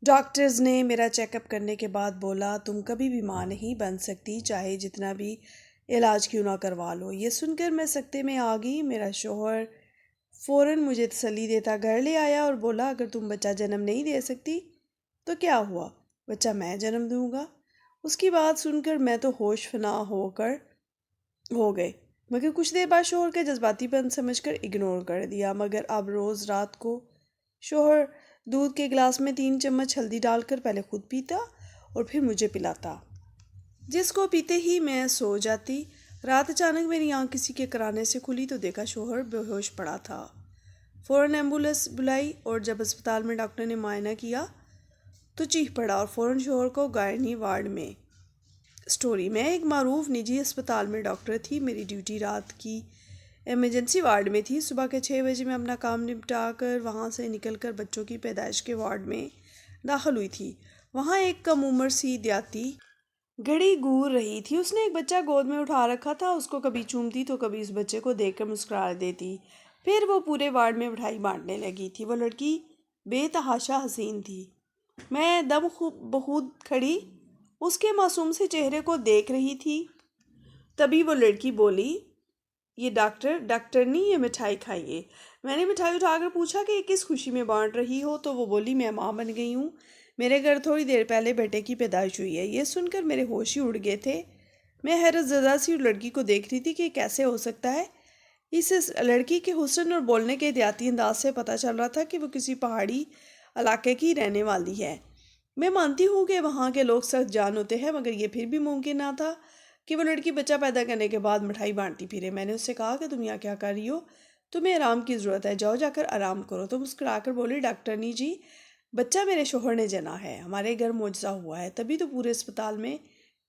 Doctors نے میرا check up کرنے کے بعد بولا تم کبھی بھی ماں نہیں بن سکتی چاہے جتنا بھی علاج کیوں نہ کروا لو۔ یہ سن کر میں سکتے میں آ گئی۔ میرا شوہر فوراً مجھے تسلی دیتا گھر لے آیا اور بولا اگر تم بچہ جنم نہیں دے سکتی تو کیا ہوا، بچہ میں جنم دوں گا۔ اس کی بات سن کر میں تو ہوش فنا ہو گئے، مگر کچھ دیر بعد شوہر کا جذباتی پن سمجھ کر اگنور کر دیا۔ مگر اب روز رات کو شوہر دودھ کے گلاس میں 3 چمچ ہلدی ڈال کر پہلے خود پیتا اور پھر مجھے پلاتا، جس کو پیتے ہی میں سو جاتی۔ رات اچانک میری آنکھ کسی کے کرانے سے کھلی تو دیکھا شوہر بے ہوش پڑا تھا۔ فوراً ایمبولینس بلائی اور جب اسپتال میں ڈاکٹر نے معائنہ کیا تو چیخ پڑا اور فوراً شوہر کو گائنی وارڈ میں۔ سٹوری: میں ایک معروف نجی اسپتال میں ڈاکٹر تھی۔ میری ڈیوٹی رات کی ایمرجنسی وارڈ میں تھی۔ صبح کے 6 بجے میں اپنا کام نپٹا کر وہاں سے نکل کر بچوں کی پیدائش کے وارڈ میں داخل ہوئی تھی۔ وہاں ایک کم عمر سی دیہاتی گھڑی گور رہی تھی۔ اس نے ایک بچہ گود میں اٹھا رکھا تھا، اس کو کبھی چومتی تو کبھی اس بچے کو دیکھ کر مسکرا دیتی۔ پھر وہ پورے وارڈ میں مٹھائی بانٹنے لگی تھی۔ وہ لڑکی بے تحاشا حسین تھی۔ میں دم بخود کھڑی اس کے معصوم سے چہرے کو دیکھ رہی تھی۔ تبھی وہ لڑکی بولی، یہ ڈاکٹرنی یہ مٹھائی کھائیے۔ میں نے مٹھائی اٹھا کر پوچھا کہ یہ کس خوشی میں بانٹ رہی ہو تو وہ بولی میں ماں بن گئی ہوں، میرے گھر تھوڑی دیر پہلے بیٹے کی پیدائش ہوئی ہے۔ یہ سن کر میرے ہوش ہی اڑ گئے تھے۔ میں حیرت زدہ سی لڑکی کو دیکھ رہی تھی کہ یہ کیسے ہو سکتا ہے۔ اس لڑکی کے حسن اور بولنے کے دیہاتی انداز سے پتہ چل رہا تھا کہ وہ کسی پہاڑی علاقے کی رہنے والی ہے۔ میں مانتی ہوں کہ وہاں کے لوگ سخت جان ہوتے ہیں، مگر یہ پھر بھی ممکن نہ تھا کہ وہ لڑکی بچہ پیدا کرنے کے بعد مٹھائی بانٹتی پھرے۔ میں نے اس سے کہا کہ تم یہاں کیا کر رہی ہو؟ تمہیں آرام کی ضرورت ہے، جاؤ جا کر آرام کرو۔ تو مسکرا کر بولی، ڈاکٹرنی جی، بچہ میرے شوہر نے جنا ہے، ہمارے گھر معجزہ ہوا ہے، تبھی تو پورے اسپتال میں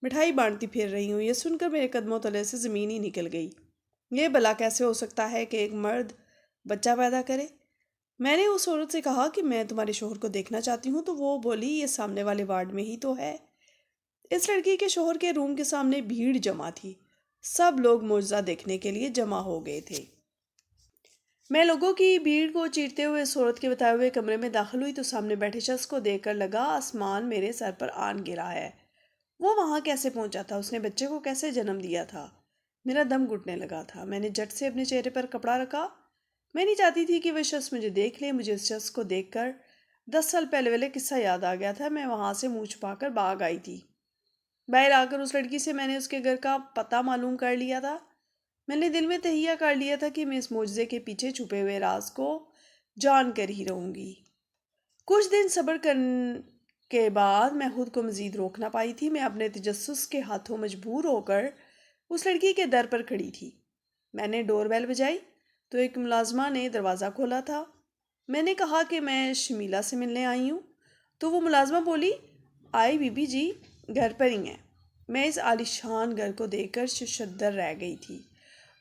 مٹھائی بانٹتی پھر رہی ہوں۔ یہ سن کر میرے قدموں تلے سے زمین ہی نکل گئی۔ یہ بھلا کیسے ہو سکتا ہے کہ ایک مرد بچہ پیدا کرے؟ میں نے اس عورت سے کہا کہ میں تمہارے شوہر کو دیکھنا چاہتی ہوں تو وہ بولی یہ سامنے والے وارڈ میں ہی تو ہے۔ اس لڑکی کے شوہر کے روم کے سامنے بھیڑ جمع تھی۔ سب لوگ معجزہ دیکھنے کے لیے جمع ہو گئے تھے۔ میں لوگوں کی بھیڑ کو چیرتے ہوئے اس عورت کے بتائے ہوئے کمرے میں داخل ہوئی تو سامنے بیٹھے شخص کو دیکھ کر لگا آسمان میرے سر پر آن گرا ہے۔ وہ وہاں کیسے پہنچا تھا؟ اس نے بچے کو کیسے جنم دیا تھا؟ میرا دم گھٹنے لگا تھا۔ میں نے جھٹ سے اپنے چہرے پر کپڑا رکھا۔ میں نہیں چاہتی تھی کہ وہ شخص مجھے دیکھ لے۔ مجھے اس شخص کو دیکھ کر 10 سال پہلے والے قصہ یاد آ گیا تھا۔ میں وہاں سے منہ چھپا کر بھاگ آئی تھی۔ باہر آ کر اس لڑکی سے میں نے اس کے گھر کا پتہ معلوم کر لیا تھا۔ میں نے دل میں تہیہ کر لیا تھا کہ میں اس معجزے کے پیچھے چھپے ہوئے راز کو جان کر ہی رہوں گی۔ کچھ دن صبر کے بعد میں خود کو مزید روک نہ پائی تھی۔ میں اپنے تجسس کے ہاتھوں مجبور ہو کر اس لڑکی کے در پر کھڑی تھی۔ میں نے ڈور بیل بجائی تو ایک ملازمہ نے دروازہ کھولا تھا۔ میں نے کہا کہ میں شمیلہ سے ملنے آئی ہوں تو وہ ملازمہ بولی، آئی بی بی جی گھر پر ہی ہیں۔ میں اس عالیشان گھر کو دیکھ کر ششدر رہ گئی تھی۔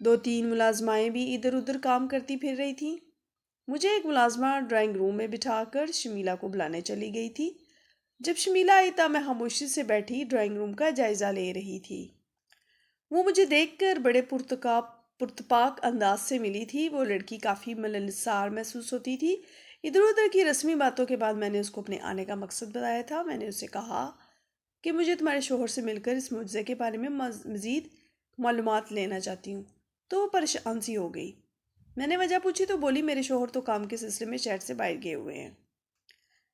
2-3 ملازمائیں بھی ادھر ادھر کام کرتی پھر رہی تھیں۔ مجھے ایک ملازمہ ڈرائنگ روم میں بٹھا کر شمیلہ کو بلانے چلی گئی تھی۔ جب شمیلہ آئی تب میں خاموشی سے بیٹھی ڈرائنگ روم کا جائزہ لے رہی تھی۔ وہ مجھے دیکھ کر بڑے پرتپاک انداز سے ملی تھی۔ وہ لڑکی کافی ملنسار محسوس ہوتی تھی۔ ادھر ادھر کی رسمی باتوں کے بعد میں نے اس کو اپنے آنے کا مقصد بتایا تھا۔ میں نے اسے کہا کہ مجھے تمہارے شوہر سے مل کر اس معجزے کے بارے میں مزید معلومات لینا چاہتی ہوں۔ تو وہ پریشان سی ہو گئی۔ میں نے وجہ پوچھی تو بولی میرے شوہر تو کام کے سلسلے میں شہر سے باہر گئے ہوئے ہیں۔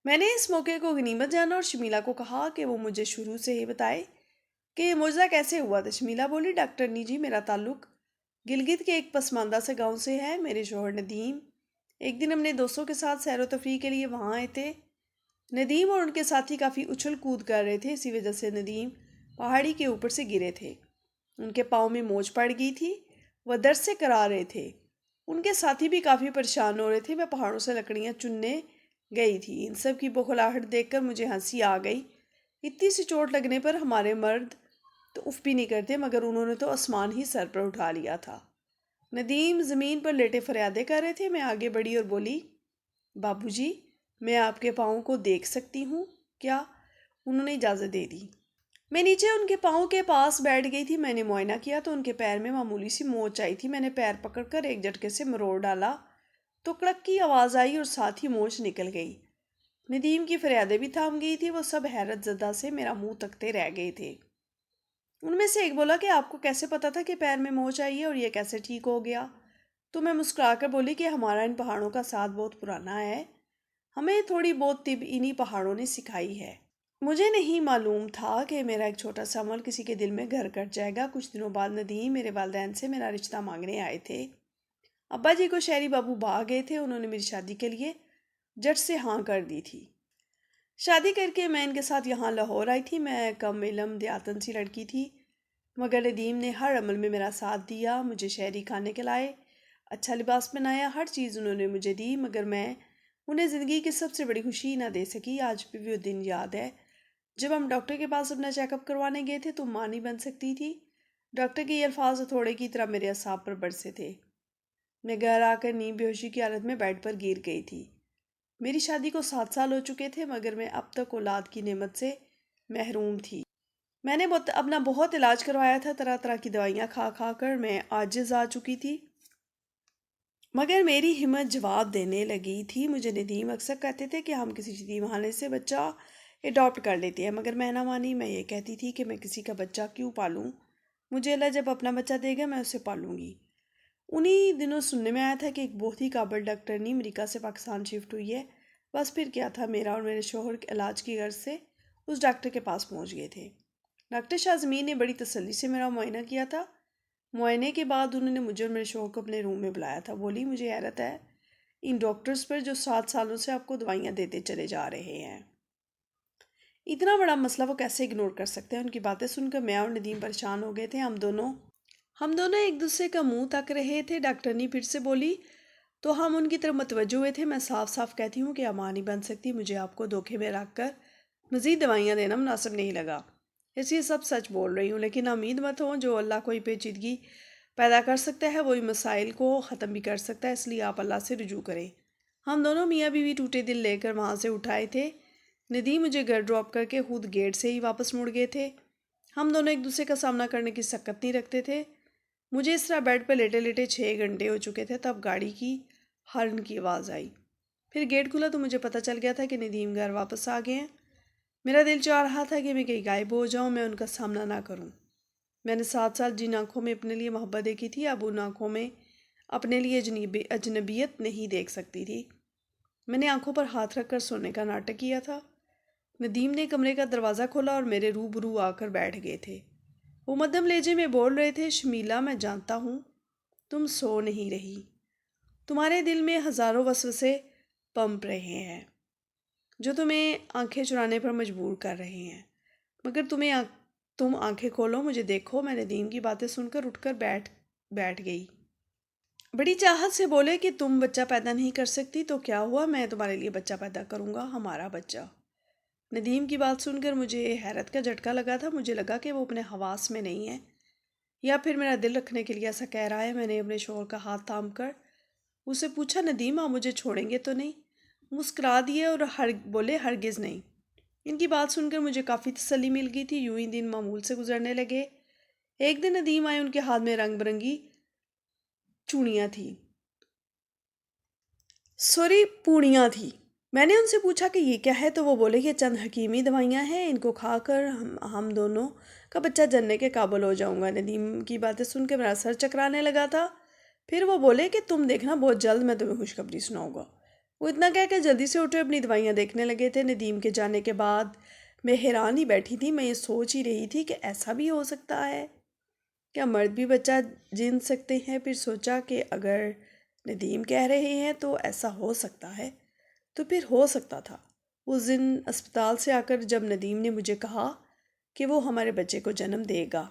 میں نے اس موقع کو غنیمت جانا اور شمیلہ کو کہا کہ وہ مجھے شروع سے ہی بتائے کہ یہ معجزہ کیسے ہوا تھا۔ شمیلہ بولی، ڈاکٹرنی جی، میرا تعلق گلگت کے ایک پسماندہ سے گاؤں سے ہے۔ میرے شوہر ندیم ایک دن اپنے دوستوں کے ساتھ سیر و تفریح کے لیے وہاں آئے تھے۔ ندیم اور ان کے ساتھی کافی اچھل کود کر رہے تھے، اسی وجہ سے ندیم پہاڑی کے اوپر سے گرے تھے۔ ان کے پاؤں میں موچ پڑ گئی تھی، وہ درد سے کرا رہے تھے۔ ان کے ساتھی بھی کافی پریشان ہو رہے تھے۔ میں پہاڑوں سے لکڑیاں چننے گئی تھی۔ ان سب کی بخلاہٹ دیکھ کر مجھے ہنسی آ گئی۔ اتنی سی چوٹ لگنے پر ہمارے مرد تو اف بھی نہیں کرتے، مگر انہوں نے تو آسمان ہی سر پر اٹھا لیا تھا۔ ندیم زمین پر لیٹے فریادیں کر رہے تھے۔ میں آگے بڑھی اور بولی، بابو جی، میں آپ کے پاؤں کو دیکھ سکتی ہوں کیا؟ انہوں نے اجازت دے دی۔ میں نیچے ان کے پاؤں کے پاس بیٹھ گئی تھی۔ میں نے معائنہ کیا تو ان کے پیر میں معمولی سی موچ آئی تھی۔ میں نے پیر پکڑ کر ایک جھٹکے سے مروڑ ڈالا تو کڑک کی آواز آئی اور ساتھ ہی موچ نکل گئی۔ ندیم کی فریادیں بھی تھام گئی تھی، وہ سب حیرت زدہ سے میرا منہ تکتے رہ گئے تھے۔ ان میں سے ایک بولا کہ آپ کو کیسے پتا تھا کہ پیر میں موچ آئی ہے اور یہ کیسے ٹھیک ہو گیا؟ تو میں مسکرا کر بولی کہ ہمارا ان پہاڑوں کا ساتھ بہت پرانا ہے، ہمیں تھوڑی بہت طب انہی پہاڑوں نے سکھائی ہے۔ مجھے نہیں معلوم تھا کہ میرا ایک چھوٹا سا عمل کسی کے دل میں گھر کر جائے گا۔ کچھ دنوں بعد ندیم میرے والدین سے میرا رشتہ مانگنے آئے تھے۔ ابا جی کو شہری بابو بھاگ گئے تھے، انہوں نے میری شادی کے لیے جٹ سے ہاں کر دی تھی۔ شادی کر کے میں ان کے ساتھ یہاں لاہور آئی تھی۔ میں کم علم دیاتن سی لڑکی تھی، مگر ندیم نے ہر عمل میں میرا ساتھ دیا، مجھے شہری کھانے کھلائے، اچھا لباس پہنایا، ہر چیز انہوں نے مجھے دی، مگر میں انہیں زندگی کی سب سے بڑی خوشی نہ دے سکی۔ آج بھی وہ دن یاد ہے جب ہم ڈاکٹر کے پاس اپنا چیک اپ کروانے گئے تھے۔ تم ماں نہیں بن سکتی تھی، ڈاکٹر کے یہ الفاظ ہتھوڑے کی طرح میرے اعصاب پر برسے تھے۔ میں گھر آ کر نیند بے ہوشی کی حالت میں بیڈ پر گر گئی تھی۔ میری شادی کو 7 سال ہو چکے تھے، مگر میں اب تک اولاد کی نعمت سے محروم تھی۔ میں نے اپنا بہت علاج کروایا تھا، طرح طرح کی دوائیاں کھا کھا کر میں عاجز آ چکی تھی، مگر میری ہمت جواب دینے لگی تھی۔ مجھے ندیم اکثر کہتے تھے کہ ہم کسی یتیم خانے سے بچہ اڈاپٹ کر لیتے ہیں، مگر میں نہ مانی۔ میں یہ کہتی تھی کہ میں کسی کا بچہ کیوں پالوں، مجھے اللہ جب اپنا بچہ دے گا میں اسے پالوں گی۔ انہی دنوں سننے میں آیا تھا کہ ایک بہت ہی قابل ڈاکٹرنی امریکہ سے پاکستان شفٹ ہوئی ہے۔ بس پھر کیا تھا، میرا اور میرے شوہر کے علاج کی غرض سے اس ڈاکٹر کے پاس پہنچ گئے تھے۔ ڈاکٹر شاہ زمین نے بڑی تسلی سے میرا معائنہ کیا تھا۔ معائنے کے بعد انہوں نے مجھے اور میرے شوہر کو اپنے روم میں بلایا تھا۔ بولی، مجھے حیرت ہے ان ڈاکٹرز پر جو 7 سالوں سے آپ کو دوائیاں دیتے چلے جا رہے ہیں، اتنا بڑا مسئلہ وہ کیسے اگنور کر سکتے ہیں؟ ان کی باتیں سن کر میں اور ندیم پریشان ہو گئے تھے۔ ہم دونوں ایک دوسرے کا منہ تک رہے تھے۔ ڈاکٹرنی پھر سے بولی تو ہم ان کی طرف متوجہ ہوئے تھے۔ میں صاف صاف کہتی ہوں کہ ماں نہیں بن سکتی، مجھے آپ کو دھوکے میں رکھ کر مزید دوائیاں دینا مناسب نہیں لگا، اس لیے سب سچ بول رہی ہوں۔ لیکن امید مت ہو، جو اللہ کوئی پیچیدگی پیدا کر سکتا ہے وہی مسائل کو ختم بھی کر سکتا ہے، اس لیے آپ اللہ سے رجوع کریں۔ ہم دونوں میاں بیوی ٹوٹے دل لے کر وہاں سے اٹھائے تھے۔ ندیم مجھے گھر ڈراپ کر کے خود گیٹ سے ہی واپس مڑ گئے تھے۔ ہم دونوں ایک دوسرے کا سامنا کرنے کی سکت نہیں رکھتے تھے۔ مجھے اس طرح بیڈ پہ لیٹے لیٹے 6 گھنٹے ہو چکے تھے، تب گاڑی کی ہارن کی آواز آئی۔ پھر گیٹ کھلا تو مجھے پتہ چل گیا تھا کہ ندیم گھر واپس آ گئے ہیں۔ میرا دل چاہ رہا تھا کہ میں کہیں غائب ہو جاؤں، میں ان کا سامنا نہ کروں۔ میں نے 7 سال جن آنکھوں میں اپنے لیے محبت دیکھی تھی، اب ان آنکھوں میں اپنے لیے اجنبیت نہیں دیکھ سکتی تھی۔ میں نے آنکھوں پر ہاتھ رکھ کر سونے کا ناٹک کیا تھا۔ ندیم نے کمرے کا دروازہ کھولا اور میرے روبرو آ کر بیٹھ گئے تھے۔ وہ مدھم لہجے میں بول رہے تھے، شمیلا، میں جانتا ہوں تم سو نہیں رہی، تمہارے دل میں ہزاروں وسوسے پنپ رہے ہیں جو تمہیں آنکھیں چرانے پر مجبور کر رہے ہیں، مگر تم آنکھیں کھولو، مجھے دیکھو۔ میں ندیم کی باتیں سن کر اٹھ کر بیٹھ گئی۔ بڑی چاہت سے بولے کہ تم بچہ پیدا نہیں کر سکتی تو کیا ہوا، میں تمہارے لیے بچہ پیدا کروں گا، ہمارا بچہ۔ ندیم کی بات سن کر مجھے حیرت کا جھٹکا لگا تھا۔ مجھے لگا کہ وہ اپنے حواس میں نہیں ہے، یا پھر میرا دل رکھنے کے لیے ایسا کہہ رہا ہے۔ میں نے اپنے شوہر کا ہاتھ تھام کر اسے پوچھا، ندیم آپ مجھے چھوڑیں گے تو نہیں؟ مسکرا دیے اور بولے، ہرگز نہیں۔ ان کی بات سن کر مجھے کافی تسلی مل گئی تھی۔ یوں ہی دن معمول سے گزرنے لگے۔ ایک دن ندیم آئے، ان کے ہاتھ میں رنگ برنگی پونیاں تھی۔ میں نے ان سے پوچھا کہ یہ کیا ہے، تو وہ بولے کہ چند حکیمی دوائیاں ہیں، ان کو کھا کر ہم دونوں کا بچہ جننے کے قابل ہو جاؤں گا۔ ندیم کی باتیں سن کے میرا سر چکرانے لگا تھا۔ پھر وہ بولے کہ تم دیکھنا، بہت جلد میں تمہیں خوشخبری سناؤں گا۔ وہ اتنا کہہ کے جلدی سے اٹھے، اپنی دوائیاں دیکھنے لگے تھے۔ ندیم کے جانے کے بعد میں حیران ہی بیٹھی تھی۔ میں یہ سوچ ہی رہی تھی کہ ایسا بھی ہو سکتا ہے، کیا مرد بھی بچہ جن سکتے ہیں؟ پھر سوچا کہ اگر ندیم کہہ رہے ہیں تو ایسا ہو سکتا ہے، تو پھر ہو سکتا تھا۔ اس دن اسپتال سے آ کر جب ندیم نے مجھے کہا کہ وہ ہمارے بچے کو جنم دے گا،